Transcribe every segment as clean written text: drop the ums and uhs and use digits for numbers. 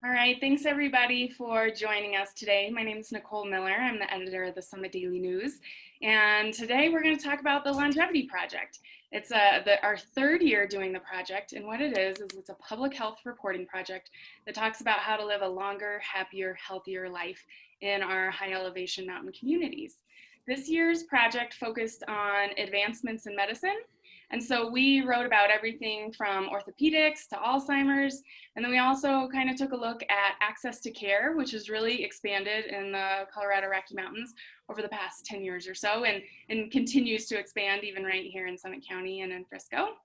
All right, thanks everybody for joining us today. My name is Nicole Miller. I'm the editor of the Summit Daily News. And today we're going to talk about the Longevity Project. It's our third year doing the project, and what it is it's a public health reporting project that talks about how to live a longer, happier, healthier life in our high elevation mountain communities. This year's project focused on advancements in medicine. And so we wrote about everything from orthopedics to Alzheimer's. And then we also kind of took a look at access to care, which has really expanded in the Colorado Rocky Mountains over the past 10 years or so, and continues to expand even right here in Summit County and in Frisco.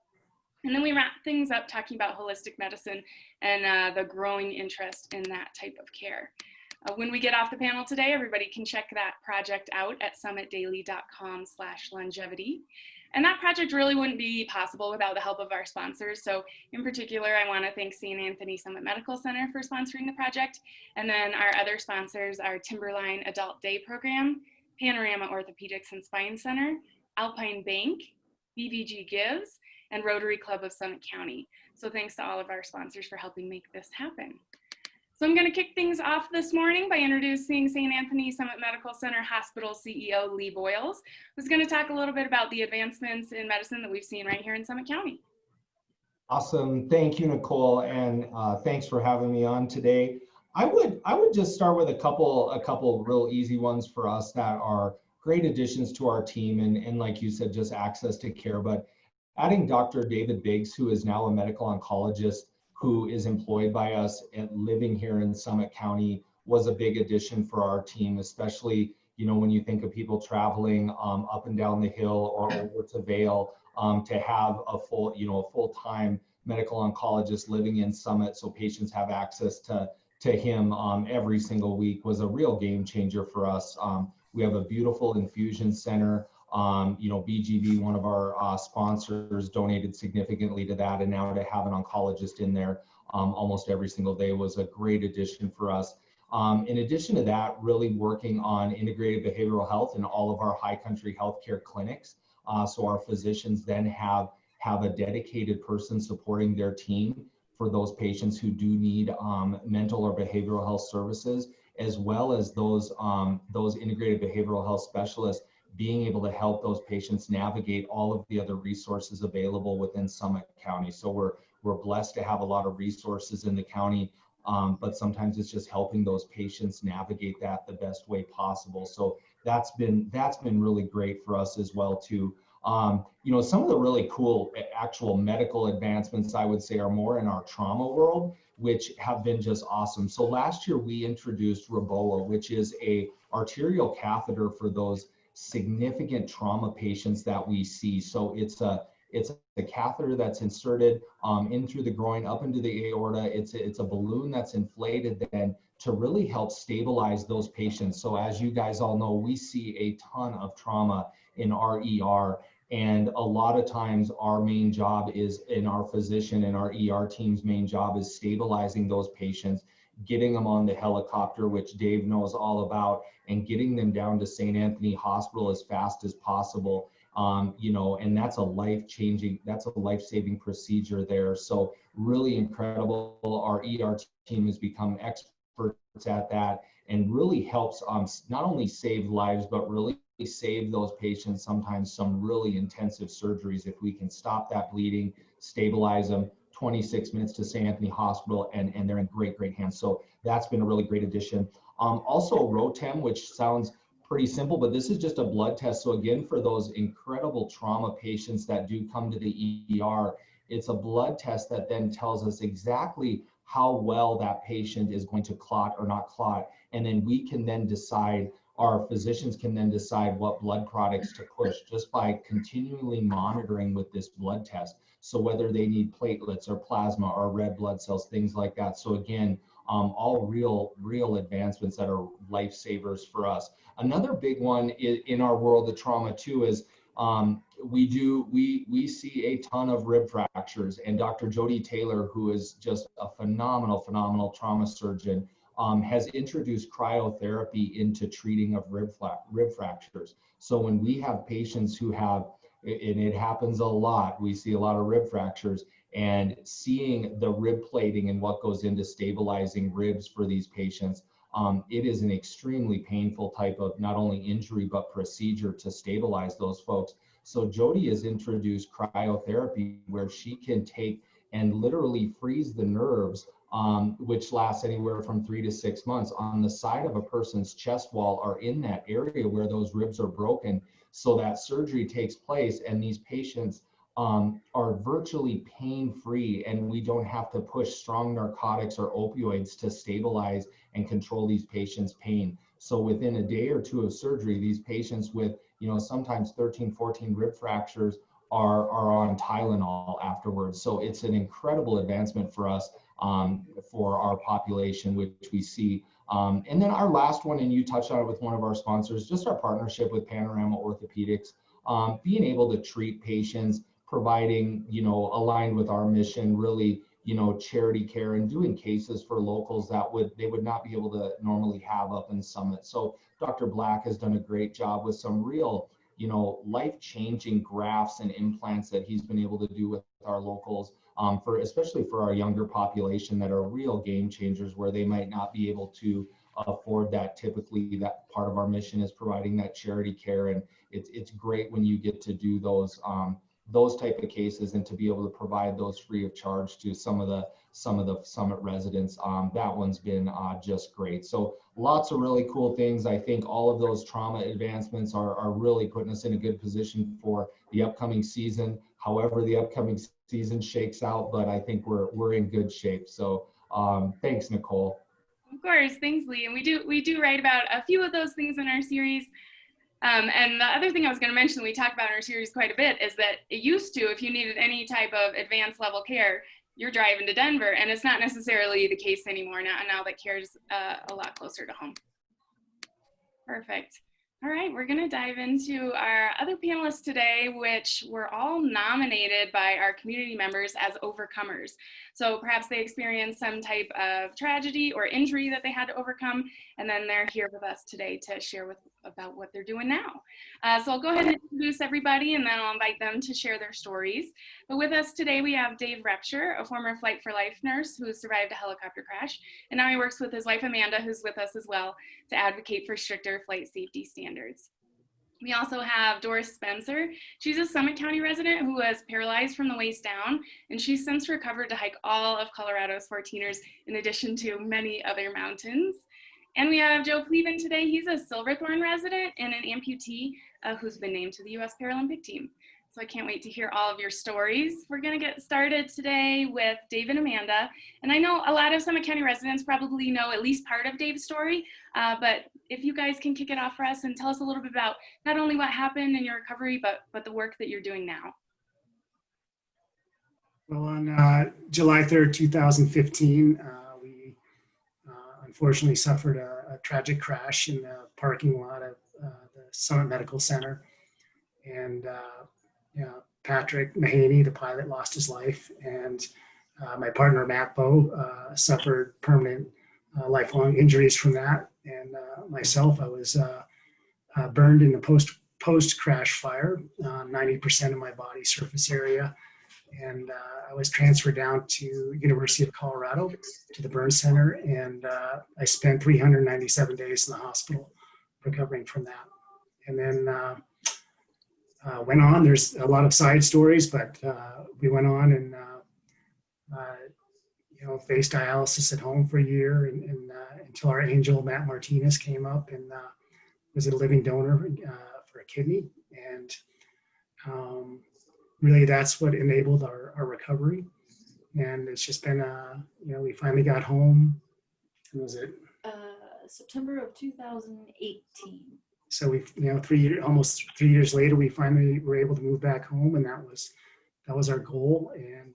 And then we wrap things up talking about holistic medicine and the growing interest in that type of care. When we get off the panel today, everybody can check that project out at summitdaily.com/longevity. And that project really wouldn't be possible without the help of our sponsors. So in particular, I want to thank St. Anthony Summit Medical Center for sponsoring the project. And then our other sponsors are Timberline Adult Day Program, Panorama Orthopedics and Spine Center, Alpine Bank, BVG Gives, and Rotary Club of Summit County. So thanks to all of our sponsors for helping make this happen. So I'm going to kick things off this morning by introducing St. Anthony Summit Medical Center Hospital CEO Lee Boyles, who's going to talk a little bit about the advancements in medicine that we've seen right here in Summit County. Awesome. Thank you, Nicole, and thanks for having me on today. I would just start with a couple real easy ones for us that are great additions to our team, and like you said, just access to care. But adding Dr. David Biggs, who is now a medical oncologist who is employed by us and living here in Summit County, was a big addition for our team, especially, when you think of people traveling up and down the hill or over to Vail, to have a full-time medical oncologist living in Summit so patients have access to him every single week was a real game changer for us. We have a beautiful infusion center. BGB, one of our sponsors, donated significantly to that, and now to have an oncologist in there almost every single day was a great addition for us. In addition to that, really working on integrated behavioral health in all of our high country healthcare clinics. So our physicians then have a dedicated person supporting their team for those patients who do need mental or behavioral health services, as well as those integrated behavioral health specialists being able to help those patients navigate all of the other resources available within Summit County. So we're blessed to have a lot of resources in the county, but sometimes it's just helping those patients navigate that the best way possible. So that's been really great for us as well too. Some of the really cool actual medical advancements, I would say, are more in our trauma world, which have been just awesome. So last year we introduced Reboa, which is a arterial catheter for those significant trauma patients that we see. So it's a catheter that's inserted in through the groin up into the aorta. It's a balloon that's inflated then to really help stabilize those patients. So as you guys all know, we see a ton of trauma in our ER, and a lot of times our main job is, in our physician and our ER team's main job is stabilizing those patients, getting them on the helicopter, which Dave knows all about, and getting them down to St. Anthony Hospital as fast as possible. And that's a life-saving procedure there. So really incredible. Our ER team has become experts at that and really helps not only save lives, but really save those patients sometimes some really intensive surgeries if we can stop that bleeding, stabilize them. 26 minutes to St. Anthony Hospital, and they're in great hands. So that's been a really great addition. Also Rotem, which sounds pretty simple, but this is just a blood test. So again, for those incredible trauma patients that do come to the ER, it's a blood test that then tells us exactly how well that patient is going to clot or not clot. And then we can then decide, our physicians can then decide what blood products to push just by continually monitoring with this blood test. So whether they need platelets or plasma or red blood cells, things like that. So again, all real advancements that are lifesavers for us. Another big one in our world of trauma too is we see a ton of rib fractures, and Dr. Jody Taylor, who is just a phenomenal trauma surgeon, has introduced cryotherapy into treating of rib fractures. So when we have patients who have, and it happens a lot, we see a lot of rib fractures, and seeing the rib plating and what goes into stabilizing ribs for these patients. It is an extremely painful type of not only injury, but procedure to stabilize those folks. So Jody has introduced cryotherapy where she can take and literally freeze the nerves, which lasts anywhere from 3 to 6 months on the side of a person's chest wall or in that area where those ribs are broken. So that surgery takes place and these patients are virtually pain-free, and we don't have to push strong narcotics or opioids to stabilize and control these patients' pain. So within a day or two of surgery, these patients with, sometimes 13, 14 rib fractures are on Tylenol afterwards. So it's an incredible advancement for us, for our population, which we see. And then our last one, and you touched on it with one of our sponsors, just our partnership with Panorama Orthopedics, being able to treat patients, providing, aligned with our mission, really, charity care and doing cases for locals that they would not be able to normally have up in Summit. So Dr. Black has done a great job with some real, life-changing grafts and implants that he's been able to do with our locals, especially for our younger population that are real game changers where they might not be able to afford that. Typically, that part of our mission is providing that charity care, and it's great when you get to do those type of cases and to be able to provide those free of charge to some of the Summit residents. That one's been just great. So lots of really cool things. I think all of those trauma advancements are really putting us in a good position for the upcoming season, however the upcoming season shakes out, but I think we're in good shape. So thanks, Nicole. Of course, thanks, Lee. And we do write about a few of those things in our series. And the other thing I was going to mention, we talk about in our series quite a bit, is that it used to, if you needed any type of advanced level care, you're driving to Denver, and it's not necessarily the case anymore now that care is a lot closer to home. Perfect. All right, we're going to dive into our other panelists today, which were all nominated by our community members as overcomers. So perhaps they experienced some type of tragedy or injury that they had to overcome, and then they're here with us today to share about what they're doing now. So I'll go ahead and introduce everybody, and then I'll invite them to share their stories. But with us today, we have Dave Rapture, a former Flight for Life nurse who survived a helicopter crash, and now he works with his wife, Amanda, who's with us as well, to advocate for stricter flight safety standards. We also have Doris Spencer. She's a Summit County resident who was paralyzed from the waist down, and she's since recovered to hike all of Colorado's 14ers, in addition to many other mountains. And we have Joe Pleven today. He's a Silverthorne resident and an amputee who's been named to the U.S. Paralympic team. So I can't wait to hear all of your stories. We're going to get started today with Dave and Amanda. And I know a lot of Summit County residents probably know at least part of Dave's story, but if you guys can kick it off for us and tell us a little bit about not only what happened in your recovery, but the work that you're doing now. Well, on July 3rd, 2015, we unfortunately suffered a tragic crash in the parking lot of the Summit Medical Center. And Patrick Mahaney, the pilot, lost his life, and my partner Matt Bowe suffered permanent lifelong injuries from that. And myself, I was burned in the post-crash fire, 90% of my body surface area. And I was transferred down to University of Colorado to the burn center, and I spent 397 days in the hospital recovering from that. And then went on. There's a lot of side stories, but we went on and faced dialysis at home for a year, and until our angel Matt Martinez came up and was a living donor for a kidney, and really that's what enabled our recovery. And it's just been we finally got home. When was it? September of 2018. So we, almost 3 years later, we finally were able to move back home, and that was our goal, and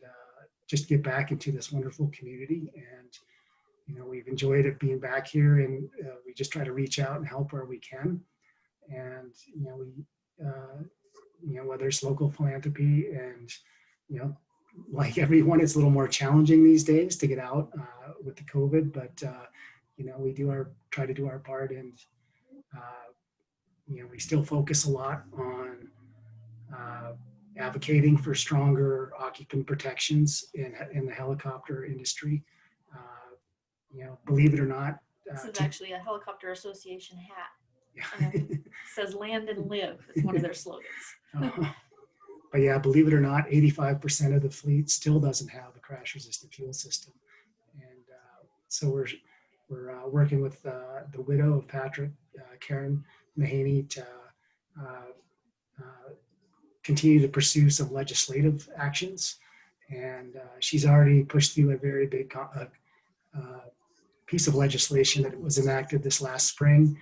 just get back into this wonderful community. And we've enjoyed it being back here, and we just try to reach out and help where we can. And whether it's local philanthropy, and like everyone, it's a little more challenging these days to get out with the COVID, but we try to do our part, and we still focus a lot on advocating for stronger occupant protections in the helicopter industry. Believe it or not. This is actually a Helicopter Association hat. Yeah. It says "Land and Live." It's one of their slogans. But yeah, believe it or not, 85% of the fleet still doesn't have a crash-resistant fuel system, and so we're working with the widow of Patrick, Karen Mahaney, to continue to pursue some legislative actions, and she's already pushed through a very big piece of legislation that was enacted this last spring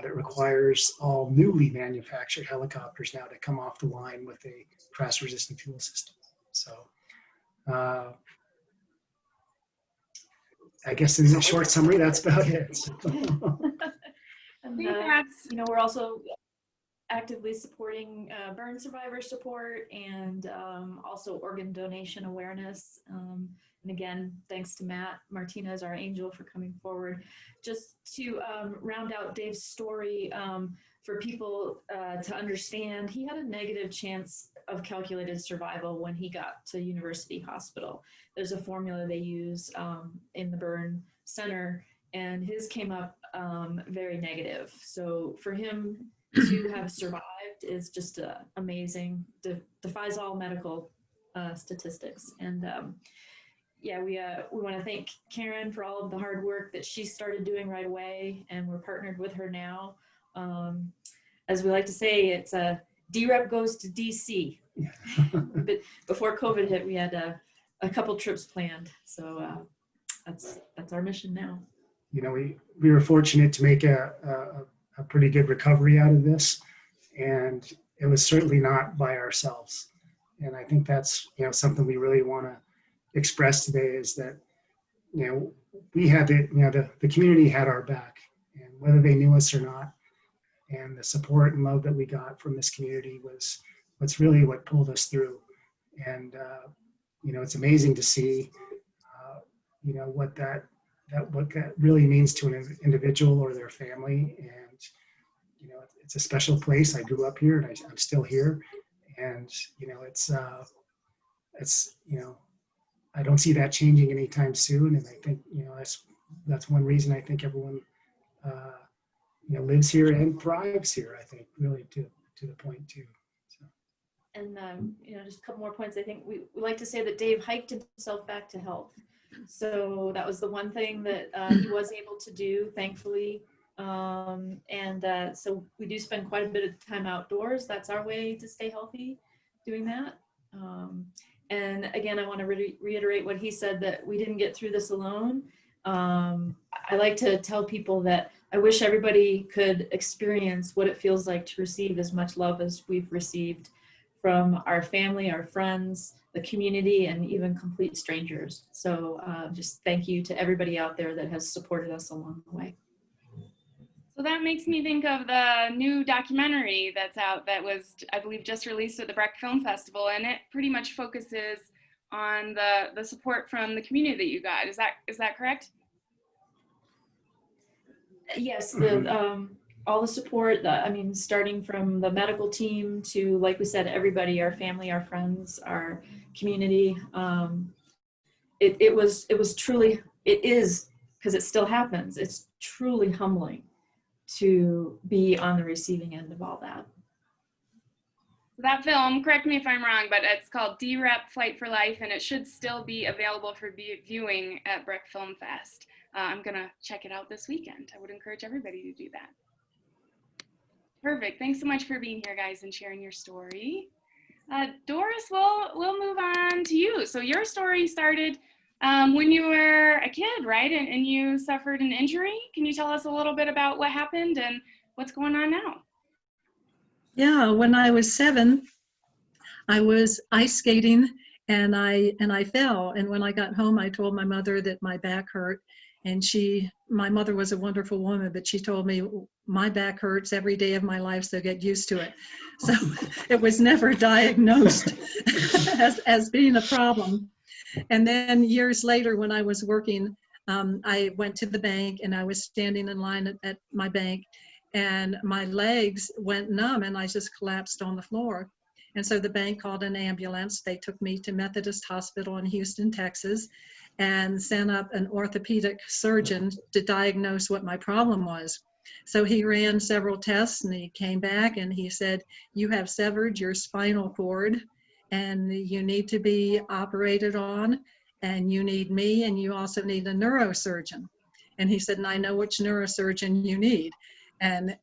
that requires all newly manufactured helicopters now to come off the line with a crash-resistant fuel system. So I guess in a short summary, that's about it. And, that's we're also actively supporting burn survivor support and also organ donation awareness. And again, thanks to Matt Martinez, our angel, for coming forward. Just to round out Dave's story, for people to understand, he had a negative chance of calculated survival when he got to University Hospital. There's a formula they use in the burn center, and his came up very negative. So for him to have survived is just amazing, defies all medical statistics. And yeah, we want to thank Karen for all of the hard work that she started doing right away, and we're partnered with her now. As we like to say, it's a D-Rep goes to DC. But before COVID hit, we had a couple trips planned, so that's our mission now. We were fortunate to make a pretty good recovery out of this, and it was certainly not by ourselves. And I think that's something we really want to express today, is that we had the community had our back, and whether they knew us or not, and the support and love that we got from this community was what's really what pulled us through. And it's amazing to see what that really means to an individual or their family. And it's a special place. I grew up here, and I'm still here, and it's I don't see that changing anytime soon. And I think that's one reason I think everyone lives here and thrives here. I think really to the point too. So. And just a couple more points. I think we like to say that Dave hiked himself back to health. So that was the one thing that he was able to do, thankfully. So we do spend quite a bit of time outdoors. That's our way to stay healthy, doing that. And again, I want to reiterate what he said, that we didn't get through this alone. I like to tell people that I wish everybody could experience what it feels like to receive as much love as we've received from our family, our friends, the community, and even complete strangers. So just thank you to everybody out there that has supported us along the way. So that makes me think of the new documentary that's out that was, I believe, just released at the Breck Film Festival, and it pretty much focuses on the support from the community that you got. Is that correct? Yes, all the support, starting from the medical team to, like we said, everybody, our family, our friends, our community. It was truly, it is, because it still happens, it's truly humbling to be on the receiving end of all that. That film, correct me if I'm wrong, but it's called D-Rep Flight for Life, and it should still be available for viewing at Breck Film Fest. I'm gonna check it out this weekend. I would encourage everybody to do that. Perfect. Thanks so much for being here, guys, and sharing your story. Doris, we'll move on to you. So your story started when you were a kid, right? And you suffered an injury. Can you tell us a little bit about what happened and what's going on now? Yeah, when I was 7, I was ice skating and I fell. And when I got home, I told my mother that my back hurt. And my mother was a wonderful woman, but she told me, my back hurts every day of my life, so get used to it. So it was never diagnosed as being a problem. And then years later, when I was working, I went to the bank and I was standing in line at my bank, and my legs went numb and I just collapsed on the floor. And so the bank called an ambulance. They took me to Methodist Hospital in Houston, Texas, and sent up an orthopedic surgeon to diagnose what my problem was. So he ran several tests and he came back and he said, you have severed your spinal cord and you need to be operated on, and you need me, and you also need a neurosurgeon. And he said, and I know which neurosurgeon you need. And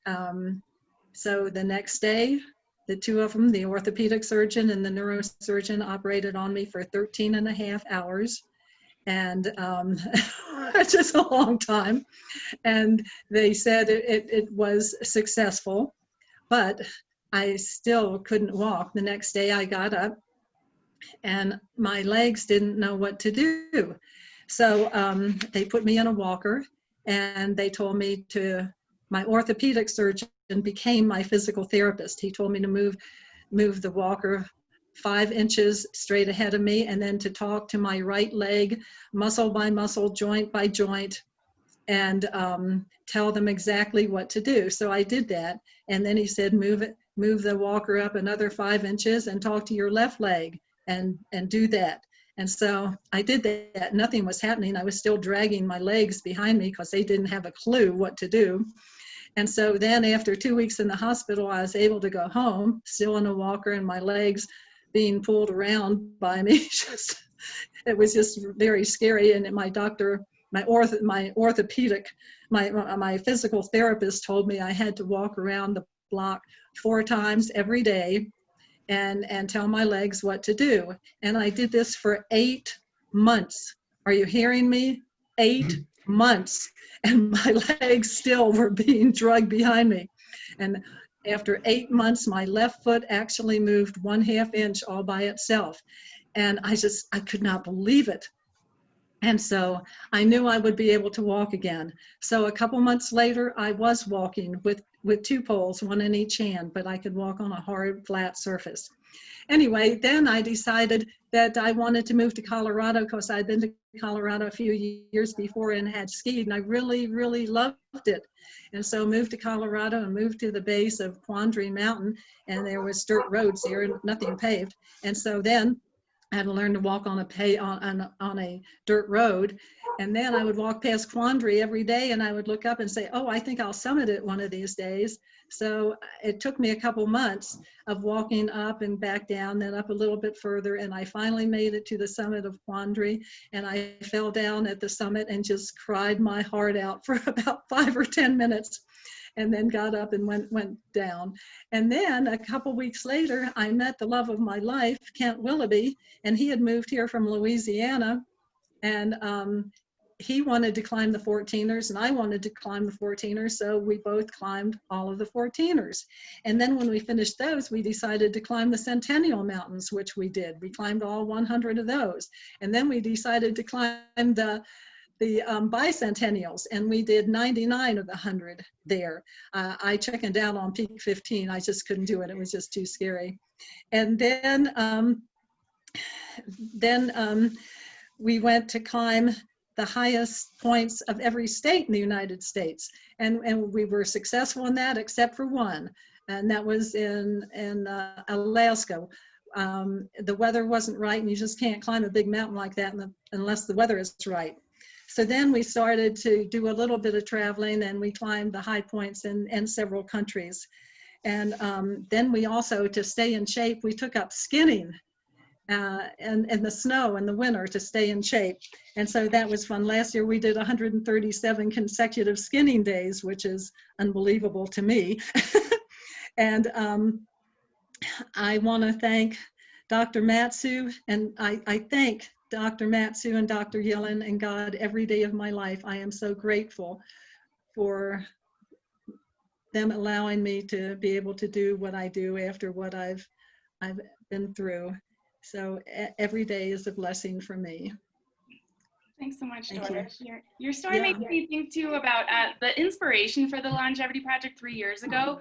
so the next day, the two of them, the orthopedic surgeon and the neurosurgeon, operated on me for 13 and a half hours. And it's just a long time. And they said it was successful, but I still couldn't walk. The next day I got up and my legs didn't know what to do. So they put me in a walker and they told me my orthopedic surgeon became my physical therapist. He told me to move the walker 5 inches straight ahead of me and then to talk to my right leg, muscle by muscle, joint by joint, and tell them exactly what to do. So I did that. And then he said, move the walker up another 5 inches and talk to your left leg and do that. And so I did that. Nothing was happening. I was still dragging my legs behind me because they didn't have a clue what to do. And so then after 2 weeks in the hospital, I was able to go home, still in a walker and my legs being pulled around by me. It was just very scary. And my doctor, my orthopedic, my physical therapist told me I had to walk around the block 4 times every day and tell my legs what to do. And I did this for 8 months. Are you hearing me? 8 months. And my legs still were being dragged behind me. And after 8 months, my left foot actually moved 1/2 inch all by itself. And I could not believe it. And so I knew I would be able to walk again. So a couple months later, I was walking with 2 poles, 1 in each hand, but I could walk on a hard, flat surface. Anyway, then I decided that I wanted to move to Colorado because I'd been to Colorado a few years before and had skied, and I really, really loved it. And so moved to Colorado and moved to the base of Quandary Mountain, and there was dirt roads there and nothing paved. And so then I had to learn to walk on a dirt road. And then I would walk past Quandary every day and I would look up and say, oh, I think I'll summit it one of these days. So it took me a couple months of walking up and back down, then up a little bit further. And I finally made it to the summit of Quandary. And I fell down at the summit and just cried my heart out for about 5 or 10 minutes. And then got up and went down. And then a couple weeks later, I met the love of my life, Kent Willoughby, and he had moved here from Louisiana. And he wanted to climb the 14ers and I wanted to climb the 14ers. So we both climbed all of the 14ers. And then when we finished those, we decided to climb the Centennial Mountains, which we did. We climbed all 100 of those. And then we decided to climb the bicentennials, and we did 99 of the 100 there. I chickened out on peak 15. I just couldn't do it. It was just too scary. And then we went to climb the highest points of every state in the United States. And we were successful in that except for one, and that was in Alaska. The weather wasn't right, and you just can't climb a big mountain like that unless the weather is right. So then we started to do a little bit of traveling, and we climbed the high points in several countries. And then we also, to stay in shape, we took up skinning in the snow in the winter to stay in shape. And so that was fun. Last year we did 137 consecutive skinning days, which is unbelievable to me. And I want to thank Dr. Matsu, and I thank Dr. Matsu and Dr. Yellen and God every day of my life. I am so grateful for them allowing me to be able to do what I do after what I've been through. So every day is a blessing for me. Thanks so much, Thank Doris. Your story makes me think too about the inspiration for the Longevity Project 3 years ago.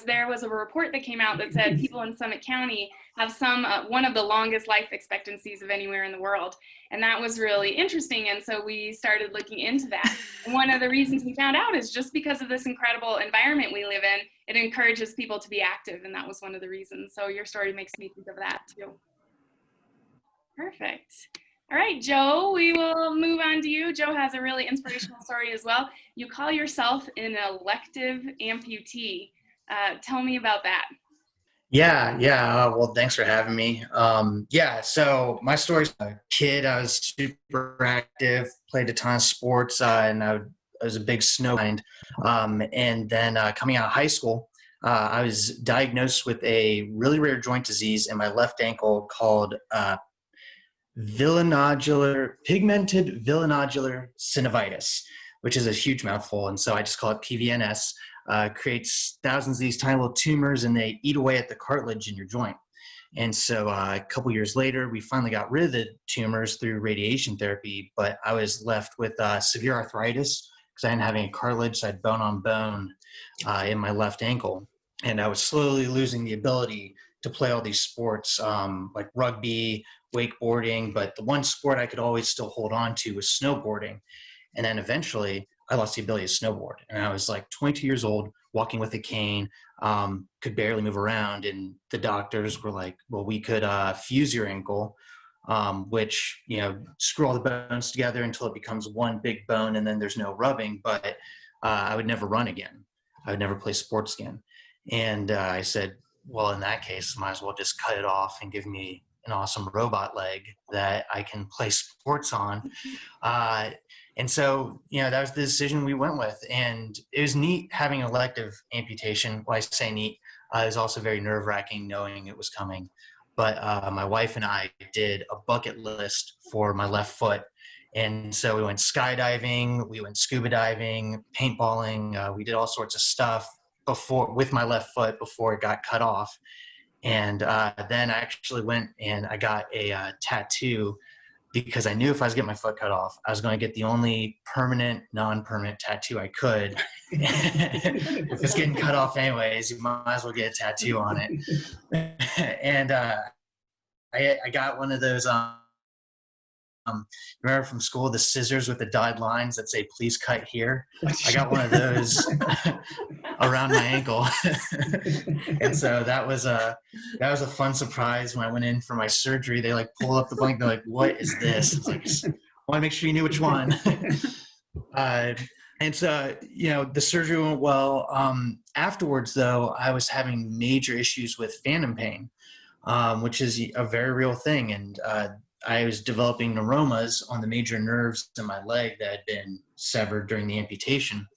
There was a report that came out that said people in Summit County have one of the longest life expectancies of anywhere in the world. And that was really interesting. And so we started looking into that. And one of the reasons we found out is just because of this incredible environment we live in, it encourages people to be active. And that was one of the reasons. So your story makes me think of that too. Perfect. All right, Joe, we will move on to you. Joe has a really inspirational story as well. You call yourself an elective amputee. Tell me about that. Yeah. Well, thanks for having me. So my story's a kid. I was super active, played a ton of sports, and I was a big snow mind. And then coming out of high school, I was diagnosed with a really rare joint disease in my left ankle called pigmented villonodular synovitis, which is a huge mouthful. And so I just call it PVNS. Creates thousands of these tiny little tumors, and they eat away at the cartilage in your joint. And so a couple years later, we finally got rid of the tumors through radiation therapy, but I was left with severe arthritis because I didn't have any cartilage. So I had bone on bone in my left ankle. And I was slowly losing the ability to play all these sports like rugby, wakeboarding, but the one sport I could always still hold on to was snowboarding. And then eventually I lost the ability to snowboard. And I was like 22 years old, walking with a cane, could barely move around. And the doctors were like, well, we could fuse your ankle, which, screw all the bones together until it becomes one big bone and then there's no rubbing. But I would never run again. I would never play sports again. And I said, well, in that case, might as well just cut it off and give me an awesome robot leg that I can play sports on. And so, that was the decision we went with. And it was neat having elective amputation. Well, I say neat. It was also very nerve-wracking knowing it was coming. But my wife and I did a bucket list for my left foot. And so we went skydiving, we went scuba diving, paintballing. We did all sorts of stuff with my left foot before it got cut off. And then I actually went and I got a tattoo because I knew if I was getting my foot cut off, I was going to get the only permanent, non-permanent tattoo I could. If it's getting cut off anyways, you might as well get a tattoo on it. And I got one of those, remember from school, the scissors with the dyed lines that say, please cut here? I got one of those around my ankle. And so that was a fun surprise when I went in for my surgery. They pulled up the blanket. They're like, what is this? It's like, I want to make sure you knew which one. And so, the surgery went well. Afterwards, though, I was having major issues with phantom pain, which is a very real thing. And I was developing neuromas on the major nerves in my leg that had been severed during the amputation.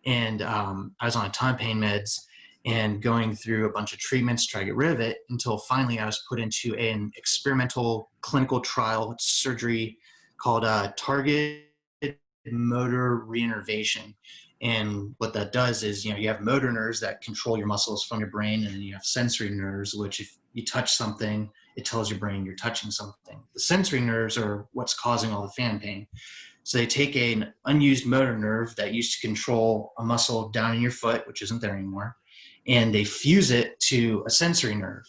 And I was on a ton of pain meds and going through a bunch of treatments to try to get rid of it until finally I was put into an experimental clinical trial surgery called targeted motor re-innervation. And what that does is, you have motor nerves that control your muscles from your brain, and then you have sensory nerves, which if you touch something, it tells your brain you're touching something. The sensory nerves are what's causing all the phantom pain. So they take an unused motor nerve that used to control a muscle down in your foot, which isn't there anymore, and they fuse it to a sensory nerve.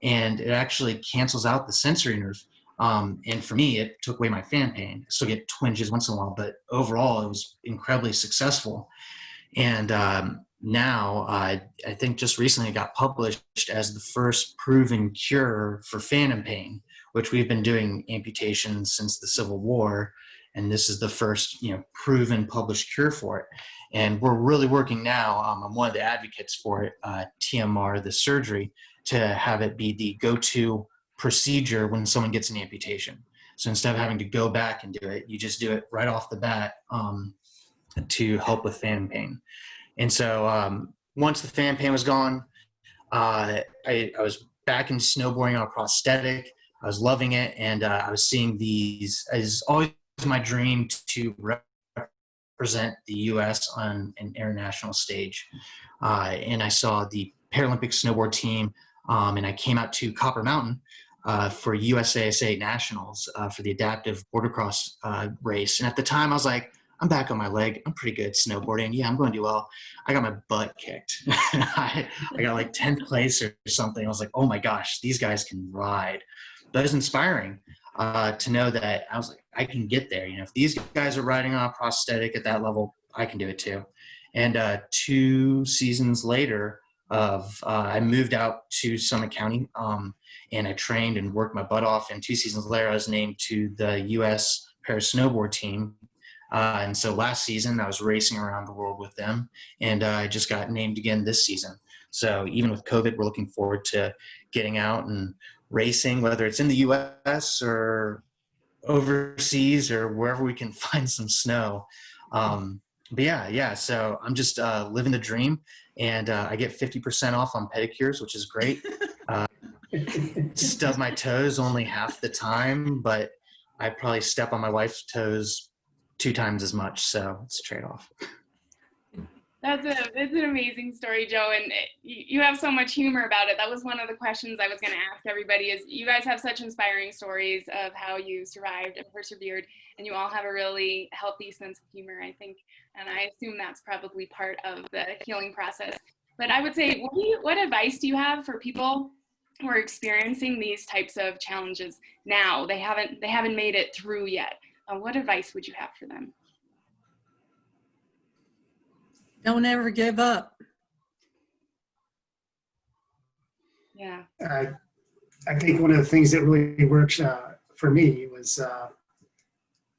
And it actually cancels out the sensory nerve. And for me, it took away my phantom pain. I still get twinges once in a while, but overall, it was incredibly successful. And now, I think just recently it got published as the first proven cure for phantom pain, which we've been doing amputations since the Civil War. And this is the first, proven published cure for it. And we're really working now, I'm one of the advocates for it, TMR, the surgery, to have it be the go-to procedure when someone gets an amputation. So instead of having to go back and do it, you just do it right off the bat to help with phantom pain. And so once the phantom pain was gone, I was back in snowboarding on a prosthetic. I was loving it. And I was seeing these, it's always my dream to represent the U.S. on an international stage. And I saw the Paralympic snowboard team, and I came out to Copper Mountain for USASA Nationals for the adaptive border cross race. And at the time I was like, I'm back on my leg. I'm pretty good at snowboarding. Yeah, I'm going to do well. I got my butt kicked. I got like 10th place or something. I was like, oh my gosh, these guys can ride. But it was inspiring to know that I was like, I can get there. You know, if these guys are riding on a prosthetic at that level, I can do it too. And 2 seasons later, I moved out to Summit County, and I trained and worked my butt off. And 2 seasons later, I was named to the U.S. para snowboard team. And so last season, I was racing around the world with them, and I just got named again this season. So even with COVID, we're looking forward to getting out and racing, whether it's in the U.S. or overseas or wherever we can find some snow. But yeah. So I'm just living the dream, and I get 50% off on pedicures, which is great. Stub my toes only half the time, but I probably step on my wife's toes 2 times as much. So it's a trade-off. It's an amazing story, Joe, and you have so much humor about it. That was one of the questions I was going to ask everybody is you guys have such inspiring stories of how you survived and persevered, and you all have a really healthy sense of humor, I think, and I assume that's probably part of the healing process. But I would say, what advice do you have for people who are experiencing these types of challenges now? They haven't made it through yet. What advice would you have for them? Don't ever give up. Yeah. I think one of the things that really worked for me was,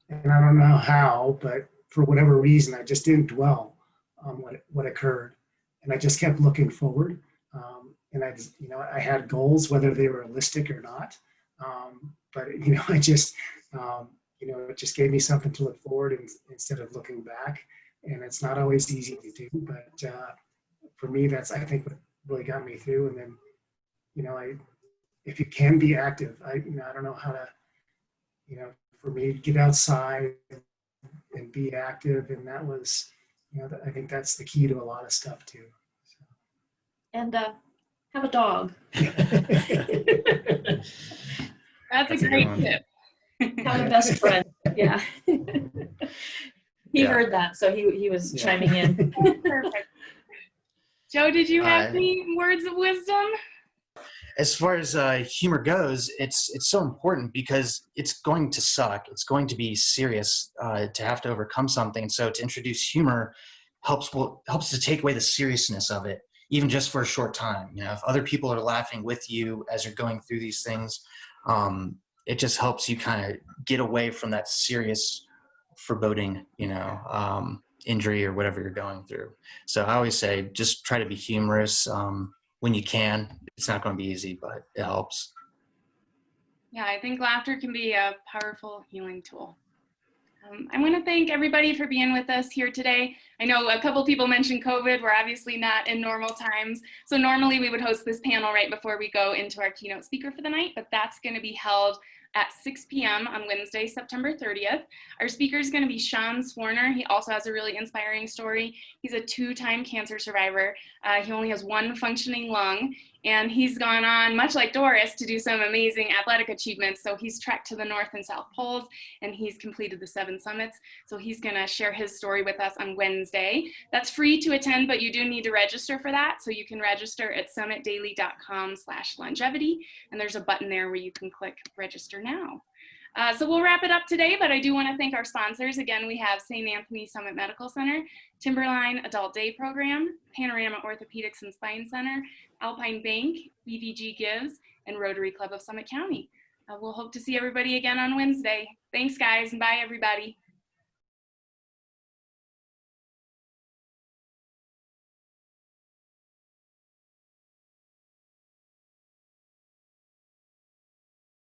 and I don't know how, but for whatever reason, I just didn't dwell on what occurred, and I just kept looking forward. And I just, I had goals, whether they were realistic or not. But I just, it just gave me something to look forward instead of looking back. And it's not always easy to do, but for me, that's, I think, what really got me through. And then, if you can be active, I don't know how to, for me, get outside and be active. And that was, I think that's the key to a lot of stuff too. So. And have a dog. That's a great tip. Have a best friend. Yeah. He heard that, so he was chiming in. Perfect. Joe, did you have any words of wisdom? As far as humor goes, it's so important because it's going to suck. It's going to be serious to have to overcome something. So to introduce humor helps to take away the seriousness of it, even just for a short time. If other people are laughing with you as you're going through these things, it just helps you kind of get away from that serious foreboding, injury or whatever you're going through. So I always say, just try to be humorous when you can. It's not going to be easy, but it helps. Yeah, I think laughter can be a powerful healing tool. I want to thank everybody for being with us here today. I know a couple people mentioned COVID. We're obviously not in normal times. So normally we would host this panel right before we go into our keynote speaker for the night, but that's going to be held at 6 p.m. on Wednesday, September 30th. Our speaker is going to be Sean Swarner. He also has a really inspiring story. He's a 2-time cancer survivor. He only has 1 functioning lung, and he's gone on, much like Doris, to do some amazing athletic achievements. So he's trekked to the North and South Poles, and he's completed the 7 summits. So he's going to share his story with us on Wednesday. That's free to attend, but you do need to register for that. So you can register at summitdaily.com/longevity, and there's a button there where you can click register now. So we'll wrap it up today, but I do want to thank our sponsors. Again, we have St. Anthony Summit Medical Center, Timberline Adult Day Program, Panorama Orthopedics and Spine Center, Alpine Bank, BVG Gives, and Rotary Club of Summit County. We'll hope to see everybody again on Wednesday. Thanks, guys, and bye, everybody.